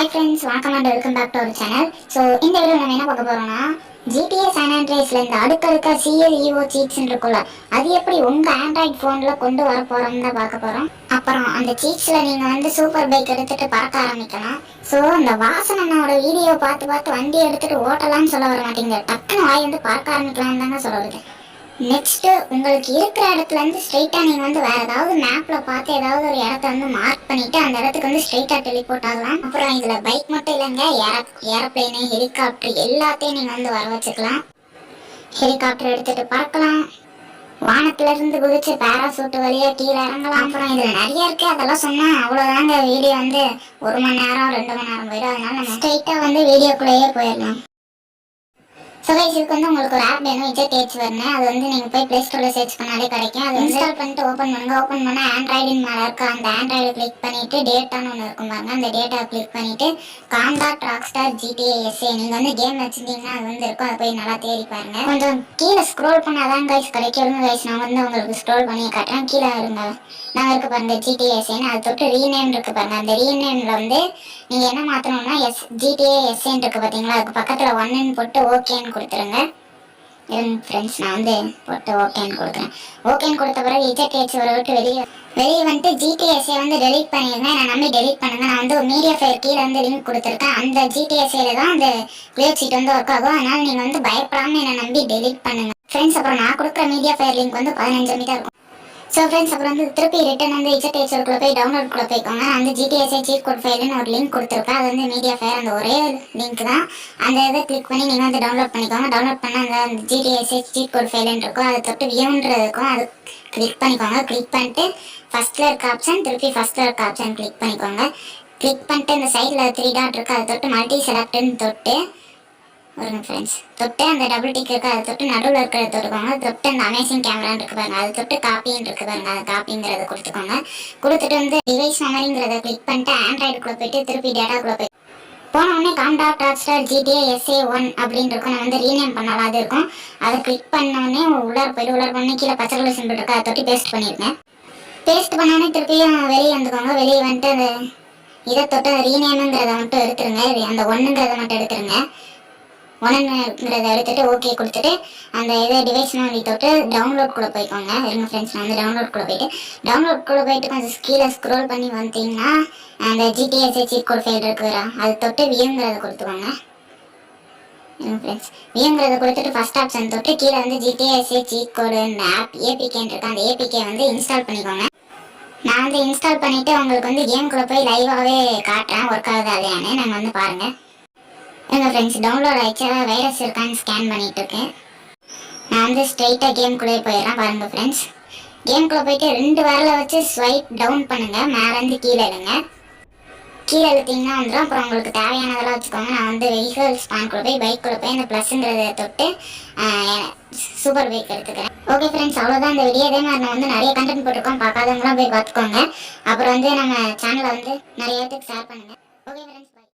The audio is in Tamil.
Hi friends, welcome and welcome back to our channel. So இந்த வீடியோ நம்ம என்ன பார்க்க போறோம்னா GTA San Andreasல இந்த அடுக்கடுக்க CLEO cheats இருக்குல்ல அது எப்படி உங்க Android phoneல கொண்டு வர போறோம்னு தான் பார்க்க போறோம். அப்புறம் அந்த cheatsல நீங்க வந்து சூப்பர் பைக் எடுத்துட்டு பறக்க ஆரம்பிக்கலாம். சோ அந்த வாசனனோட வீடியோ பார்த்து வண்டி எடுத்துட்டு ஓட்டலாம்னு சொல்ல வர மாட்டீங்க. டக்குனு வாய் வந்து பறக்க ஆரம்பிக்கலாம்னு தாங்க சொல்ல வருது. நெக்ஸ்ட் உங்களுக்கு இருக்கிற இடத்துல இருந்து ஸ்ட்ரைட்டா நீங்க வந்து வேற ஏதாவது மேப்ல பார்த்து ஏதாவது ஒரு இடத்த வந்து மார்க் பண்ணிட்டு அந்த இடத்துக்கு வந்து ஸ்ட்ரைட்டா டெலிபோர்ட் ஆகலாம். அப்புறம் இதுல பைக் மட்டும் இல்லைங்க, ஏரோப்ளேனு ஹெலிகாப்டர் எல்லாத்தையும் நீங்க வந்து வர வச்சுக்கலாம். ஹெலிகாப்டர் எடுத்துட்டு பறக்கலாம், வானத்துல இருந்து குதிச்சு பேராசூட் வழியா கீழே இறங்கலாம். அப்புறம் இதுல நிறைய இருக்கு, அதெல்லாம் சொன்னா அவ்வளவுதாங்க. வீடியோ வந்து 1 மணி நேரம் 2 மணி நேரம் போயிடும். அதனால நம்ம ஸ்ட்ரைட்டா வந்து வீடியோக்குள்ளேயே போயிடலாம். ஸோ கைஸ், இதுக்கு வந்து உங்களுக்கு ஒரு ஆப் வேணும், EJTH வரணும். அது வந்து நீங்கள் போய் ப்ளே ஸ்டோரில் சர்ச் பண்ணாலே கிடைக்கும். அது இன்ஸ்டால் பண்ணிட்டு ஓப்பன் பண்ணுங்க. ஓப்பன் பண்ணால் ஆண்ட்ராய்டின் மேலே இருக்க அந்த ஆண்ட்ராய்டு கிளிக் பண்ணிவிட்டு டேட்டான்னு ஒன்று இருக்கும் பாருங்க. அந்த டேட்டா கிளிக் பண்ணிவிட்டு காண்டாக்ட் ராக்ஸ்டார் GTA SA நீங்கள் வந்து கேம் வச்சுருந்தீங்கன்னா அது வந்து இருக்கும். அதை போய் நல்லா தேடி பாருங்க. கொஞ்சம் கீழே ஸ்க்ரோல் பண்ணாதான் கைஸ் கிடைக்கும். கைஸ் நான் வந்து உங்களுக்கு ஸ்க்ரோல் பண்ணி காட்டுறேன். கீழே இருங்க, நாங்கள் இருக்க பாருங்க GTA SAன்னு அது தொட்டு ரீநேம் இருக்கு பாருங்க. அந்த ரீநேமில் வந்து நீங்கள் என்ன மாற்றணும்னா GTA SAன்னு இருக்கு பார்த்தீங்களா, அதுக்கு பக்கத்தில் 1ன்னு போட்டு ஓகேன்னு கொடுத்துருங்க. ஃப்ரெண்ட்ஸ் நான் வந்து போட்டு ஓகேன்னு கொடுக்குறேன். ஓகேன்னு கொடுத்த பிறகு EJTH விட்டு வெளியே வந்துட்டு GTA SA வந்து டெலிட் பண்ணிடுங்க. நான் நம்பி டெலிட் பண்ணுங்க. நான் வந்து மீடியா ஃபைல் கீழே வந்து லிங்க் கொடுத்துருக்கேன். அந்த GTA SAல தான் அந்த கிளியர் சீட் வந்து ஒர்க் ஆகும். அதனால நீங்கள் வந்து பயப்படாமல் என்னை நம்பி டெலிட் பண்ணுங்க ஃப்ரெண்ட்ஸ். அப்புறம் நான் கொடுக்குற மீடியா ஃபைல் லிங்க் வந்து 15 MB தான் இருக்கும். ஸோ ஃப்ரெண்ட்ஸ், அப்புறம் வந்து திருப்பி ரிட்டன் வந்து EJTH போய் டவுன்லோட் போய்க்கோங்க. நான் வந்து GTA SA சீட் கோட் ஃபைல்னு ஒரு லிங்க் கொடுத்துருக்கேன். அது வந்து மீடியா ஃபைல் அந்த ஒரே லிங்க் தான். அந்த இதை கிளிக் பண்ணி நீங்கள் வந்து டவுன்லோட் பண்ணிக்கோங்க. டவுன்லோட் பண்ண அந்த GTA SA சீட் கோட் ஃபைல்னு இருக்கும், அதை தொட்டு வியூன்ற இருக்கும், அது கிளிக் பண்ணிக்கோங்க. கிளிக் பண்ணிட்டு ஃபர்ஸ்ட்டில் இருக்க ஆப்ஷன் திருப்பி ஃபர்ஸ்ட்டில் இருக்க ஆப்ஷன் கிளிக் பண்ணிக்கோங்க. கிளிக் பண்ணிட்டு இந்த சைடில் 3 டாட் இருக்குது, அதை தொட்டு மல்டி செலக்ட்னு தொட்டு வருங்க ஃப்ரெண்ட்ஸ். தொட்டு அந்த டபுள் டிக் இருக்குது, அதை தொட்டு நடுவில் இருக்கிறத தொட்டுக்கோங்க. தொட்டு அந்த அமேசிங் கேமரான்னு இருக்கு பாருங்க, அதை தொட்டு காப்பின்னு இருக்கு பாருங்க, அதை காப்பிங்கிறத கொடுத்துக்கோங்க. கொடுத்துட்டு வந்து டிவைஸ் மெமரிங்கிறத கிளிக் பண்ணிட்டு ஆண்ட்ராய்டுக்குள்ளே போயிட்டு திருப்பி டேட்டாக்குள்ளே போய் போனோடனே காண்டாக்ட் ராக்ஸ்டார் GTA SA 1 அப்படின்னு இருக்கும். நான் வந்து ரீநேம் பண்ணலாம் அது இருக்கும். அதை கிளிக் பண்ணோடனே உள்ளார போயிட்டு உள்ளார பண்ணி கீழே பச்சை கலர் சிம்பிள் இருக்கு, அதை தொட்டி பேஸ்ட் பண்ணியிருக்கேன். பேஸ்ட் பண்ணோடனே திருப்பியும் வெளியே வந்துக்கோங்க. வெளியே வந்துட்டு அந்த இதை தொட்டு ரீநேமுங்கிறத மட்டும் எடுத்துருங்க. அந்த 1ங்கிறத மட்டும் எடுத்துருங்க. 1ங்கிறத எடுத்துட்டு ஓகே கொடுத்துட்டு அந்த இதை டிவைஸ் மெமரி தொட்டு டவுன்லோட் கூட போய்க்கோங்க. இருங்க ஃப்ரெண்ட்ஸ், நான் வந்து டவுன்லோட் கூட போயிட்டு கொஞ்சம் கீழே ஸ்க்ரோல் பண்ணி வந்தீங்கன்னா அந்த GTA SA cheat code file இருக்குறா, அது தொட்டு வியூங்கிறத கொடுத்துக்கோங்க. ஃப்ரெண்ட்ஸ், வியூங்கிறத கொடுத்துட்டு ஃபர்ஸ்ட் ஆப்ஷன் தொட்டு கீழே வந்து GTA SA cheat code app APKன்னு இருக்கு, அந்த APK வந்து இன்ஸ்டால் பண்ணிக்கோங்க. நான் வந்து இன்ஸ்டால் பண்ணிவிட்டு உங்களுக்கு வந்து கேம்குள்ளே போய் லைவாகவே காட்டுறேன் ஒர்க் ஆகுதா இல்லையான்னு. நாங்கள் வந்து பாருங்கள். எங்கள் ஃப்ரெண்ட்ஸ் டவுன்லோட் ஆகிடுச்சு, வைரஸ் இருக்கான்னு ஸ்கேன் பண்ணிகிட்டு இருக்கேன். நான் வந்து ஸ்ட்ரெயிட்டாக கேம்குள்ளே போயிடுறேன் பாருங்க ஃப்ரெண்ட்ஸ். கேம்குள்ளே போயிட்டு 2 விரலை வச்சு ஸ்வைப் டவுன் பண்ணுங்கள், மேலேருந்து கீழே இழுங்க. கீழே இழுத்தீங்கன்னா வந்துடும். அப்புறம் உங்களுக்கு தேவையானதெல்லாம் வச்சுக்கோங்க. நான் வந்து வெஹிக்கல் ஸ்பான்குள்ளே போய் பைக்குள்ளே போய் இந்த ப்ளஸ்ங்கிறத தொட்டு சூப்பர் பைக் எடுத்துக்கிறேன். ஓகே ஃப்ரெண்ட்ஸ், அவ்வளோதான் இந்த வீடியோ. இதே மாதிரி நான் வந்து நிறைய கண்டென்ட் போட்டிருக்கோம், பார்க்காதவங்களாம் போய் பார்த்துக்கோங்க. அப்புறம் வந்து நம்ம சேனலை வந்து நிறைய பேருக்கு ஷேர் பண்ணுங்கள். Okay friends.